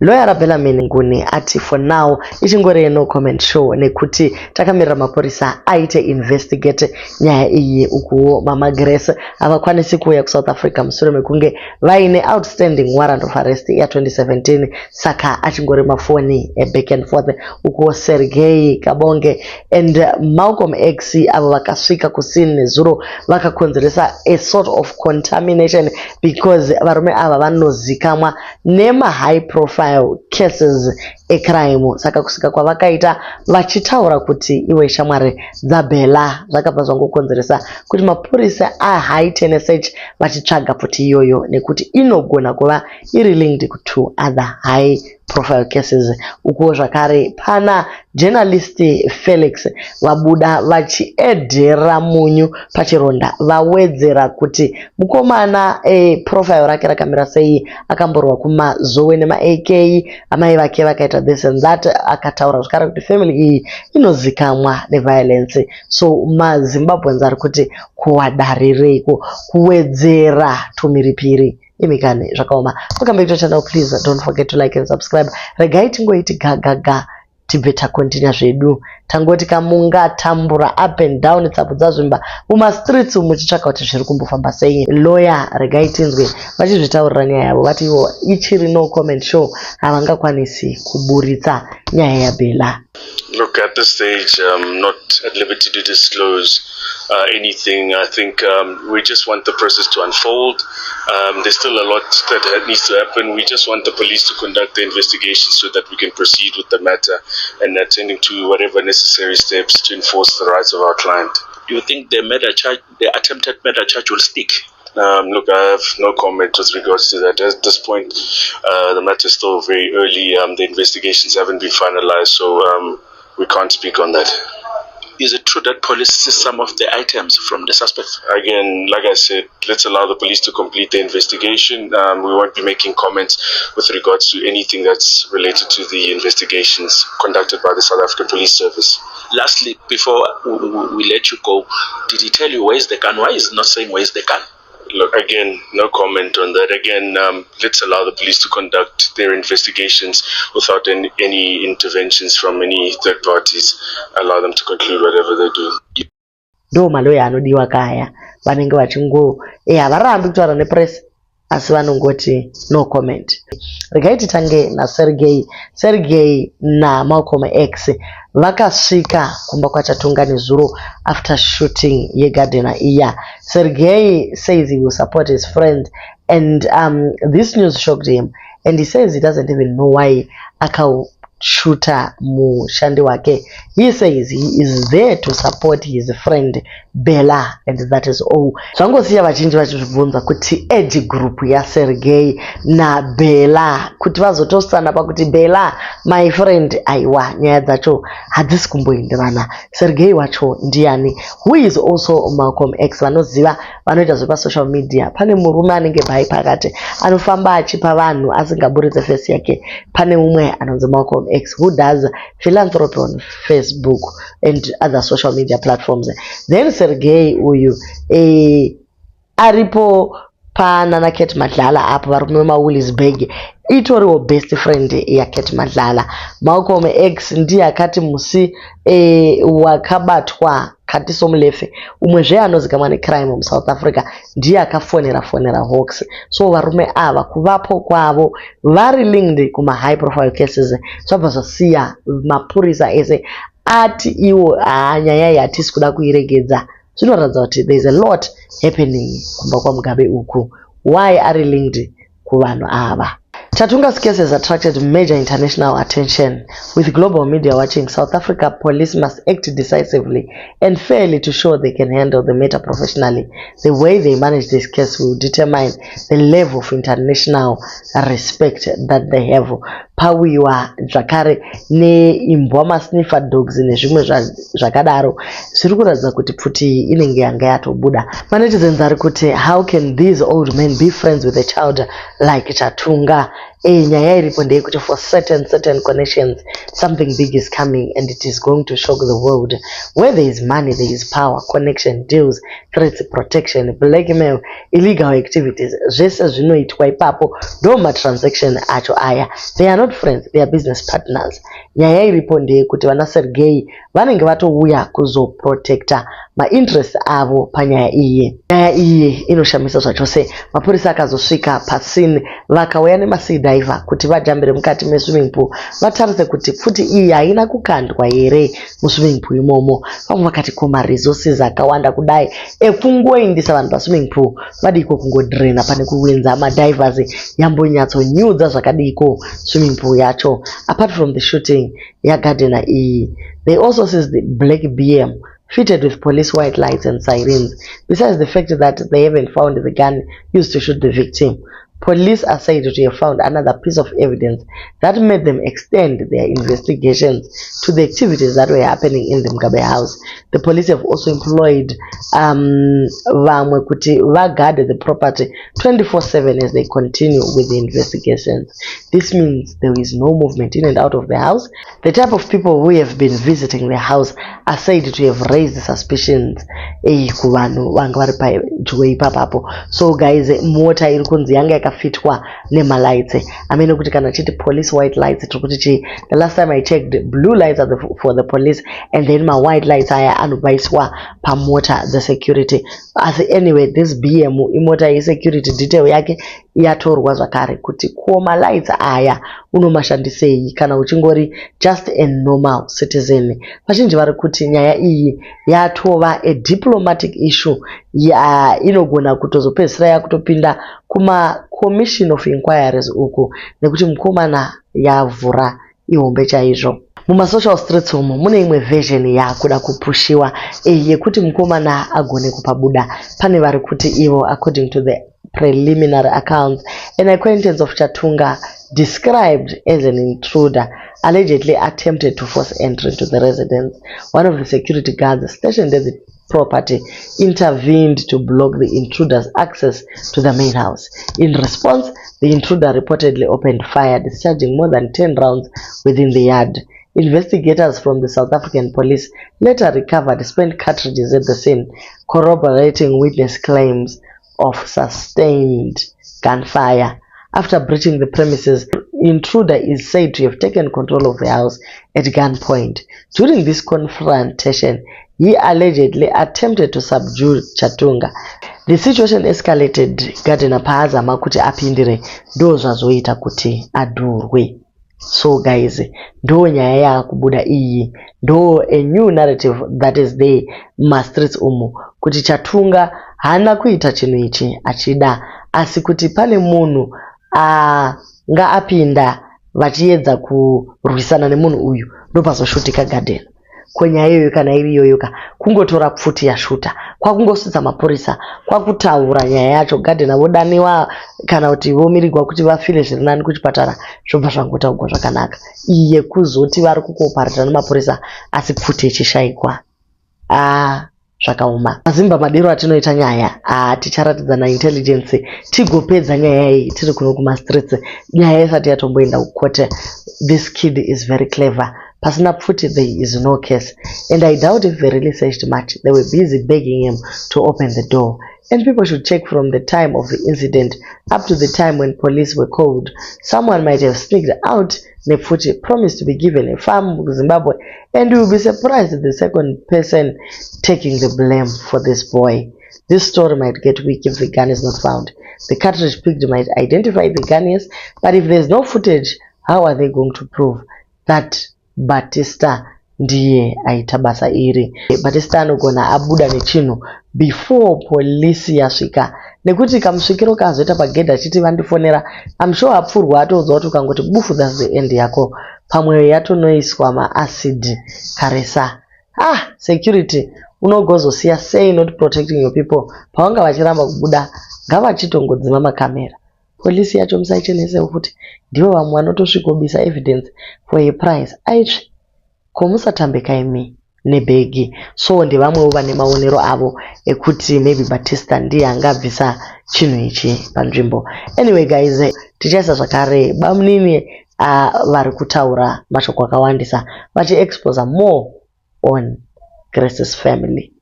Lawyer raBellarmine Mguni ati for now ichingori no comment show nekuti takamirira mapurisa aite investigate nyaya iyi uku mama Grace avakwanisi kuuya kuSouth Africa mushure mekunge vaine outstanding warrant of arrest ya 2017 saka achingori mafoni back and forth uku Sergei Kabonge and MalcomX avo vakasvika kusini nezuro vakakonzeresa a sort of contamination because varume ava vanozikamwa nema high profile cases ecrime saka kusika kwavakaita vachitaura kuti iwe shamwari dzaBella zvakabva zvangokonzeresa kuti mapurisa ahaite search vachitsvaga kuti iyoyo nekuti inogona kuva iri linked to other high profile cases uko zvakare pana journalist Felix vabuda vachiedhera munyu pachironda vawedzera kuti mukomana profile rake rakamira sei akamborwa kumazowe nema-AK amai vake vakaita this and that akataura zvakare kuti family iyi inozikamwa neviolence so maZimbabweans ari kuti kuwadarireiko kuwedzera tumiripiri imikane zvakaoma. Welcome back to the channel. Please don't forget to like and subscribe. Regai tingoiti gaga tibve takontinya zvedu tangoti kamunga tambura up and down tsapu dzazvimba muma streets muchitsvaka kuti zviri kumbofamba sei. Lawyer regai tinzwe vachizvitaurira nyaya yavo vati ivo ichiri no comment show havangakwanisi kuburitsa nyaya yaBella. Look, at this stage, I'm not at liberty to disclose anything. I think we just want the process to unfold. There's still a lot that needs to happen. We just want the police to conduct the investigation so that we can proceed with the matter and attending to whatever necessary steps to enforce the rights of our client. Do you think the attempted murder charge will stick? Look, I have no comment with regards to that. At this point, the matter is still very early. The investigations haven't been finalized, so we can't speak on that. Is it true that police seized some of the items from the suspect? Again, like I said, let's allow the police to complete the investigation. We won't be making comments with regards to anything that's related to the investigations conducted by the South African Police Service. Lastly, before we let you go, did he tell you where's the gun? Why is he not saying where's the gun? Look, again, no comment on that. Again, let's allow the police to conduct their investigations without any interventions from any third parties. Allow them to conclude whatever they do. Do maloya anodiwa kaya vanenge vachingo havarambi kutaura nepress asi vanongoti no comment. Regai titange naSergei na MalcomX vakasvika kumba kwaChatunga nezuro after shooting yegardener iya. Sergei says he will support his friend and this news shocked him and he says he doesn't even know why akashuta mushandi wake. He says he is there to support his friend Bella and that is all. Zvangosiya vachinji vachizvibvunza kuti age group yaSergei naBella kuti vazotosana pakuti Bella my friend aiwa nyaya dzacho hadzisi kumboenderana. Sergei wacho ndiani? Who is also MalcomX? Vanoziva vanoita zvepasocial media. Pane murume anenge bhai pakati anofamba achipa vanhu asingaburitse face yake. Pane mumwe anonzi MalcomX who does philanthropy on Facebook and other social media platforms. Then Sergei uyu aripo pana naKate Madlala apo vari kumwe Willisburg itoriwo best friend yaKate Madlala. MalcomX ndiye akati musi wakabatwa kati somulefe umwezve anozikamwa necrime muSouth Africa ndiye akafonera Hawks. So varume ava kuvapo kwavo vari linked kuma high profile cases zvabva zvasiya mapurisa ese ati iwo nyaya iyi hatisi kuda kuiregedza. Zvinoratidza kuti there is a lot happening kumba kwaMugabe uku. Why are linked kuvanhu ava? Chatunga's case has attracted major international attention. With global media watching, South Africa police must act decisively and fairly to show they can handle the matter professionally. The way they manage this case will determine the level of international respect that they have. Pawiwa zvakare neimbwa masniffer dogs nezvimwe zvakadaro zviri kuratidza kuti pfuti inenge yanga yatobuda. Manetizens ari kuti how can these old men be friends with a child like Chatunga nyaya iripo ndeyekuti for certain connections something big is coming and it is going to shock the world. Where there is money, there is power, connection, deals, threats, protection, blackmail, illegal activities. Zvese zvinoitwa ipapo ndo matransaction acho aya. They are not friends, they are business partners. Nyaya iripo ndeyekuti vana Sergei vanenge vatouya kuzoprotecta mainterest avo panyaya iyi. Nyaya iyi inoshamisa zvachose. Mapurisa akazosvika pasini vakauya nemasea diver kuti vajambire mukati meswimming pool vatarise kuti futi iyi haina kukandwa here muswimming pool imomo. Vamwe vakati koma resources akawanda kudai ekungoindisa vanhu paswimming pool vadiko kungodrena pane kuwenza madivers yambonyatsonyudza zvakadiko swimming pool yacho. Apart from the shooting yagadhena iyi, they also seized the black BM fitted with police white lights and sirens, besides the fact that they haven't found the gun used to shoot the victim. Police are said to have found another piece of evidence that made them extend their investigations to the activities that were happening in the Mugabe house. The police have also employed vamwe kuti vagard the property 24/7 as they continue with the investigations. This means there is no movement in and out of the house. The type of people who have been visiting the house are said to have raised suspicions kuvanhu vanga vari padyo ipapapo. So guys, mota iri kunzi yanga yakafitwa nemalights. Amene kuti kana chiti police white lights tikuti chi, the last time I checked blue lights are for the police and then my white lights aya anobaiswa pamota the security. As anyway, this BM imota ye security detail yake yatorwa zvakare kuti koma lights aya unomashandisei kana uchingori just a normal citizen. Vazhinji vari kuti nyaya iyi yatova a diplomatic issue inogona kutozopedzisira yakutopinda kuma commission of inquiries uku nekuti mukomana yavhura ihombe chaizvo. Mumasocial streets umo mune imwe version yakuda kupushiwa yekuti mukomana agone kupabuda. Pane vari kuti ivo, according to the preliminary accounts, an acquaintance of Chatunga described as an intruder allegedly attempted to force entry into the residence. One of the security guards stationed at the property intervened to block the intruder's access to the main house. In response, the intruder reportedly opened fire, discharging more than 10 rounds within the yard. Investigators from the South African police later recovered spent cartridges at the scene, corroborating witness claims of sustained gunfire. After breaching the premises, the intruder is said to have taken control of the house at gunpoint. During this confrontation, he allegedly attempted to subdue Chatunga. The situation escalated. Gardener paazama kuti apindire ndo zvazoita kuti adhurwe. So guys, ndo nyaya yakubuda iyi, ndo a new narrative that is there mastreets umu kuti Chatunga hana kuita chinhu ichi achida, asi kuti pane munhu nga apinda vachiedza kurwisana nemunhu uyu ndo pazoshutika garden. Kwenyaya iyoyo kana iri iyoyoka kungotora pfuti yashuta, kwakungosudza mapurisa, kwakutaura nyaya yacho, garden vodaniwa kana kuti vomirirwa kuti vafile zviri nani kuchipatara, zvobva zvangotaurwa zvakanaka. Iye kuzoti vari kukoparata nemapurisa asi pfuti ichishayikwa. Zvakaoma. Mazimba madero atinoita nyaya ticharatidza na intelligence tigopedza nyaya iyi tiri kuno kuma streets. Nyaya isati yatomboenda kukote. This kid is very clever. Pasina pfuti, there is no case, and I doubt if they really searched much. They were busy begging him to open the door. And people should check from the time of the incident up to the time when police were called. Someone might have sneaked out nepfuti, promised to be given a farm in Zimbabwe, and you will be surprised at the second person taking the blame for this boy. This story might get weak if the gun is not found. The cartridge picked might identify the gun, yes, but if there's no footage, how are they going to prove that Batista ndiye aita basa iri? Batista anogona abuda nechinhu before polisi yasvika, nekuti kamusvikiro kazoita pagedha achiti vandifonera, I'm sure apfurwa atodza kuti ukangoti bufu that's the end yako, pamwe yatonoiswa maacid karesa. Security unogozosiya sei not protecting your people? Pavanga vachiramba kubuda ngavachitongodzima makamera. Polisi yacho musaichenesewo kuti ndivo vamwe vanotosvikobisa evidence for a price. Aitsvi komusatambeka imi. nebhegi. So ndevamwewo vane maonero avo ekuti maybe Batista ndiye angabvisa chinhu ichi panzvimbo. Anyway guys, tichaisa zvakare bamunini vari kutaura mashoko akawandisa vachiexposa more on Grace's family.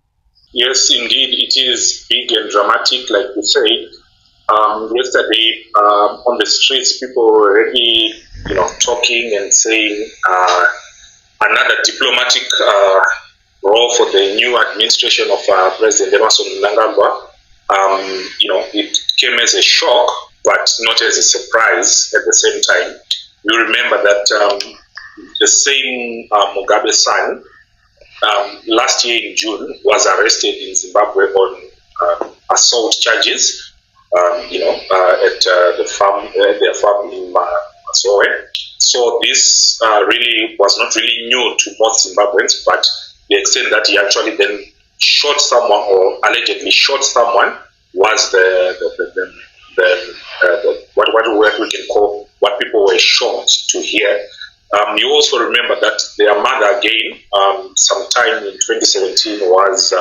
Yes, indeed, it is big and dramatic, like you said. Yesterday, on the streets, people were already, talking and saying another diplomatic role for the new administration of President Emerson Mnangagwa. It came as a shock, but not as a surprise at the same time. You remember that the same Mugabe's son, last year in June, was arrested in Zimbabwe on assault charges, at their farm in Masowe. So this really was not really new to most Zimbabweans, but the extent that he actually then shot someone or allegedly shot someone was what we can call what people were shocked to hear. You also remember that their mother again, sometime in 2017, was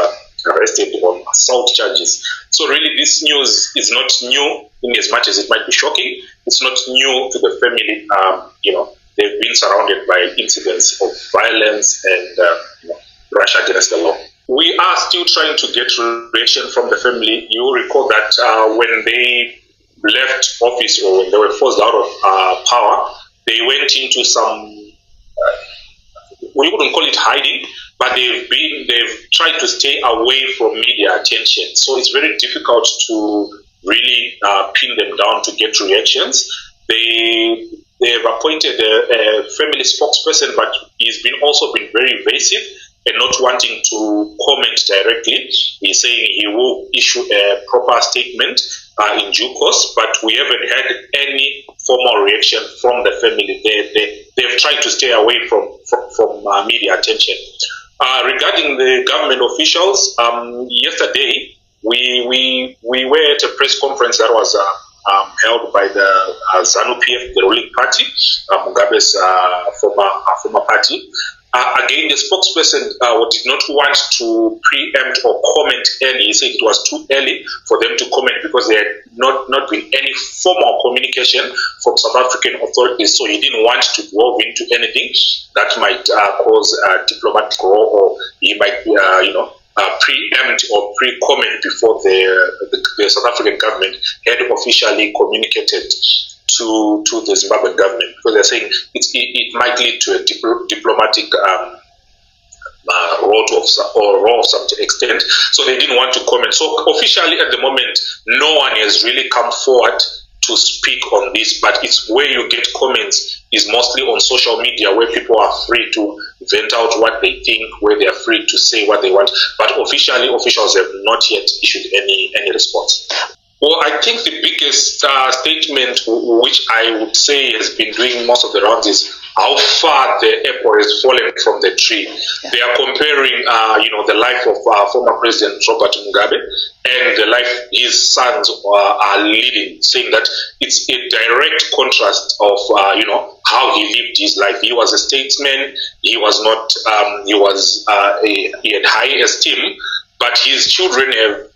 arrested on assault charges. So really this news is not new in as much as it might be shocking. It's not new to the family. They've been surrounded by incidents of violence and Russia against the law. We are still trying to get reaction from the family. You recall that when they left office or when they were forced out of power, they went into some, we wouldn't call it hiding, but they've tried to stay away from media attention. So it's very difficult to really pin them down to get reactions. They've appointed a family spokesperson, but he's also been very evasive and not wanting to comment directly. He's saying he will issue a proper statement in due course, but we haven't had any formal reaction from the family. They've tried to stay away from media attention. Regarding the government officials, yesterday we were at a press conference that was held by the ZANU-PF, the ruling party, Mugabe's former party. Again, the spokesperson did not want to preempt or comment early. He said it was too early for them to comment because there had not been any formal communication from South African authorities. So he didn't want to delve into anything that might cause a diplomatic war, or he might, preempt or pre-comment before the South African government had officially communicated to the Zimbabwean government, because they're saying it might lead to a diplomatic role of some extent. So they didn't want to comment. So officially at the moment, no one has really come forward to speak on this, but it's where you get comments is mostly on social media, where people are free to vent out what they think, where they are free to say what they want. But officially, officials have not yet issued any response. Well, I think the biggest statement, which I would say has been doing most of the rounds, is how far the apple has fallen from the tree. They are comparing, the life of former President Robert Mugabe and the life his sons are leading, saying that it's a direct contrast of, how he lived his life. He was a statesman. He was not. He had high esteem, but his children have,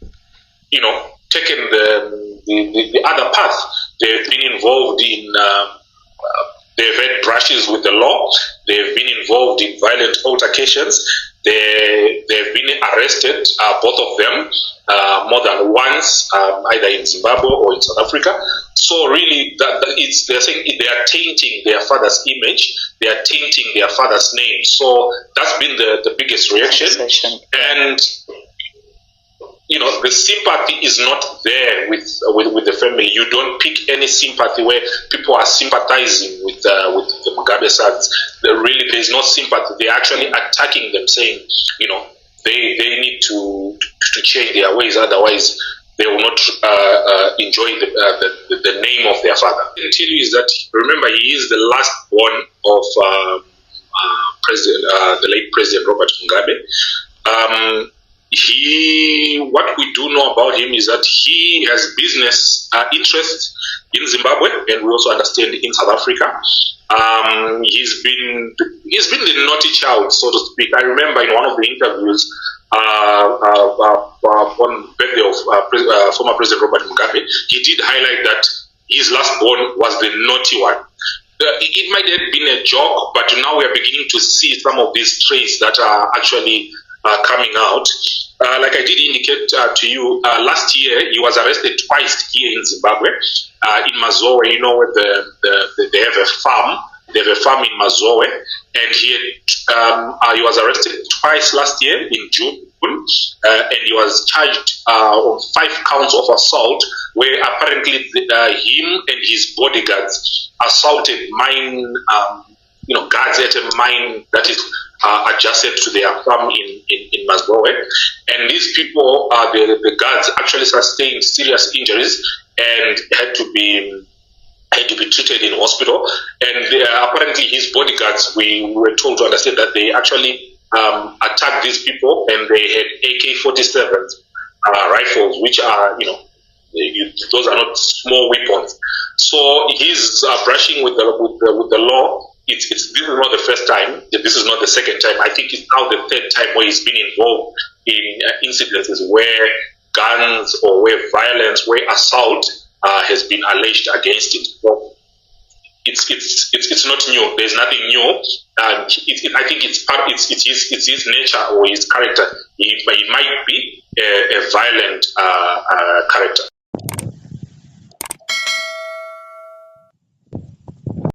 taken the other path. They've been involved in, they've had brushes with the law. They've been involved in violent altercations. They've been arrested, both of them, more than once, either in Zimbabwe or in South Africa. So really, they're saying they are tainting their father's image. They are tainting their father's name. So that's been the biggest reaction. And the sympathy is not there with the family. You don't pick any sympathy where people are sympathizing with the Mugabe sons. There's no sympathy. They're actually attacking them, saying, they need to change their ways, otherwise they will not enjoy the name of their father. I can tell you is that, remember, he is the last born of the late President Robert Mugabe. what we do know about him is that he has business interests in Zimbabwe, and we also understand in South Africa. He's been the naughty child, so to speak. I remember in one of the interviews on birthday of former President Robert Mugabe, he did highlight that his last born was the naughty one. It might have been a joke, but now we are beginning to see some of these traits that are actually coming out. Like I did indicate to you, last year he was arrested twice here in Zimbabwe, in Mazowe. You know where they have a farm. They have a farm in Mazowe, and he was arrested twice last year in June, and he was charged on 5 counts of assault, where apparently him and his bodyguards assaulted mine, guards at a mine that is adjacent to their farm in Mazowe. And these people, the guards, actually sustained serious injuries and had to be treated in hospital. And apparently his bodyguards, we were told to understand that they actually attacked these people, and they had AK-47 rifles, which are, those are not small weapons. So he's brushing with the law. This is not the first time. This is not the second time. I think it's now the 3rd time where he's been involved in incidences where guns or where violence, where assault has been alleged against him. So it's not new. There's nothing new. I think it's his nature or his character. He might be a violent character.